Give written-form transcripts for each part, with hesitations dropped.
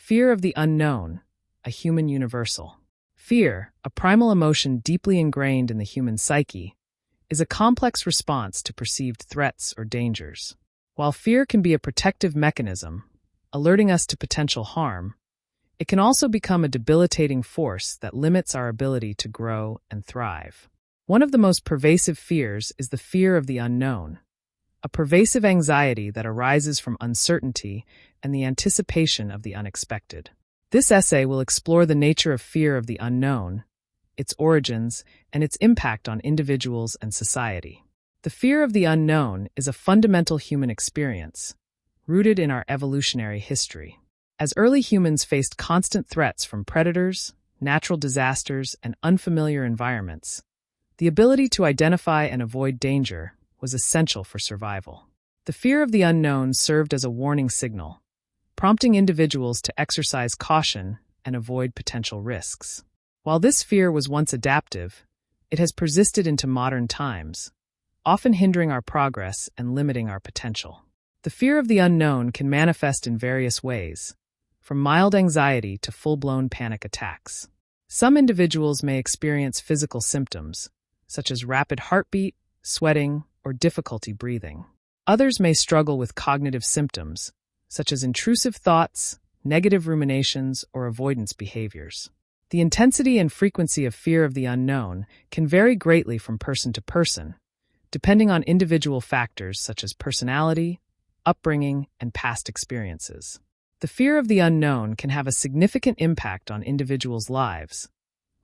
Fear of the unknown, a human universal. Fear, a primal emotion deeply ingrained in the human psyche, is a complex response to perceived threats or dangers. While fear can be a protective mechanism, alerting us to potential harm, it can also become a debilitating force that limits our ability to grow and thrive. One of the most pervasive fears is the fear of the unknown, a pervasive anxiety that arises from uncertainty and the anticipation of the unexpected. This essay will explore the nature of fear of the unknown, its origins, and its impact on individuals and society. The fear of the unknown is a fundamental human experience, rooted in our evolutionary history. As early humans faced constant threats from predators, natural disasters, and unfamiliar environments, the ability to identify and avoid danger was essential for survival. The fear of the unknown served as a warning signal, prompting individuals to exercise caution and avoid potential risks. While this fear was once adaptive, it has persisted into modern times, often hindering our progress and limiting our potential. The fear of the unknown can manifest in various ways, from mild anxiety to full-blown panic attacks. Some individuals may experience physical symptoms, such as rapid heartbeat, sweating, or difficulty breathing. Others may struggle with cognitive symptoms, such as intrusive thoughts, negative ruminations, or avoidance behaviors. The intensity and frequency of fear of the unknown can vary greatly from person to person, depending on individual factors such as personality, upbringing, and past experiences. The fear of the unknown can have a significant impact on individuals' lives,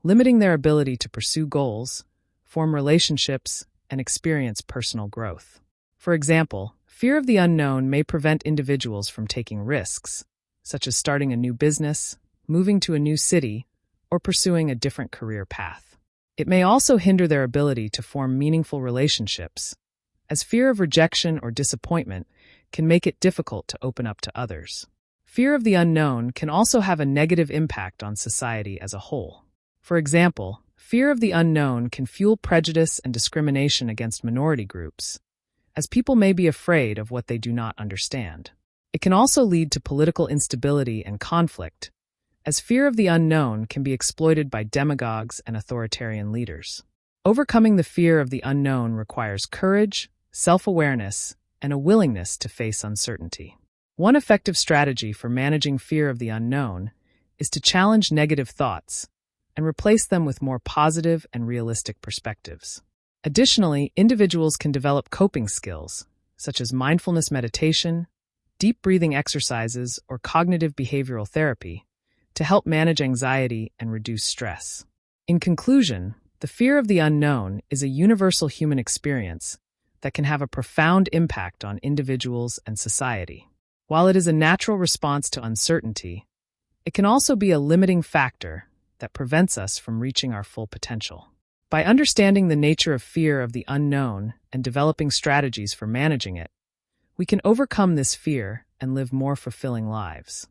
limiting their ability to pursue goals, form relationships, and experience personal growth. For example, fear of the unknown may prevent individuals from taking risks, such as starting a new business, moving to a new city, or pursuing a different career path. It may also hinder their ability to form meaningful relationships, as fear of rejection or disappointment can make it difficult to open up to others. Fear of the unknown can also have a negative impact on society as a whole. For example, fear of the unknown can fuel prejudice and discrimination against minority groups, as people may be afraid of what they do not understand. It can also lead to political instability and conflict, as fear of the unknown can be exploited by demagogues and authoritarian leaders. Overcoming the fear of the unknown requires courage, self-awareness, and a willingness to face uncertainty. One effective strategy for managing fear of the unknown is to challenge negative thoughts and replace them with more positive and realistic perspectives. Additionally, individuals can develop coping skills, such as mindfulness meditation, deep breathing exercises, or cognitive behavioral therapy, to help manage anxiety and reduce stress. In conclusion, the fear of the unknown is a universal human experience that can have a profound impact on individuals and society. While it is a natural response to uncertainty, it can also be a limiting factor that prevents us from reaching our full potential. By understanding the nature of fear of the unknown and developing strategies for managing it, we can overcome this fear and live more fulfilling lives.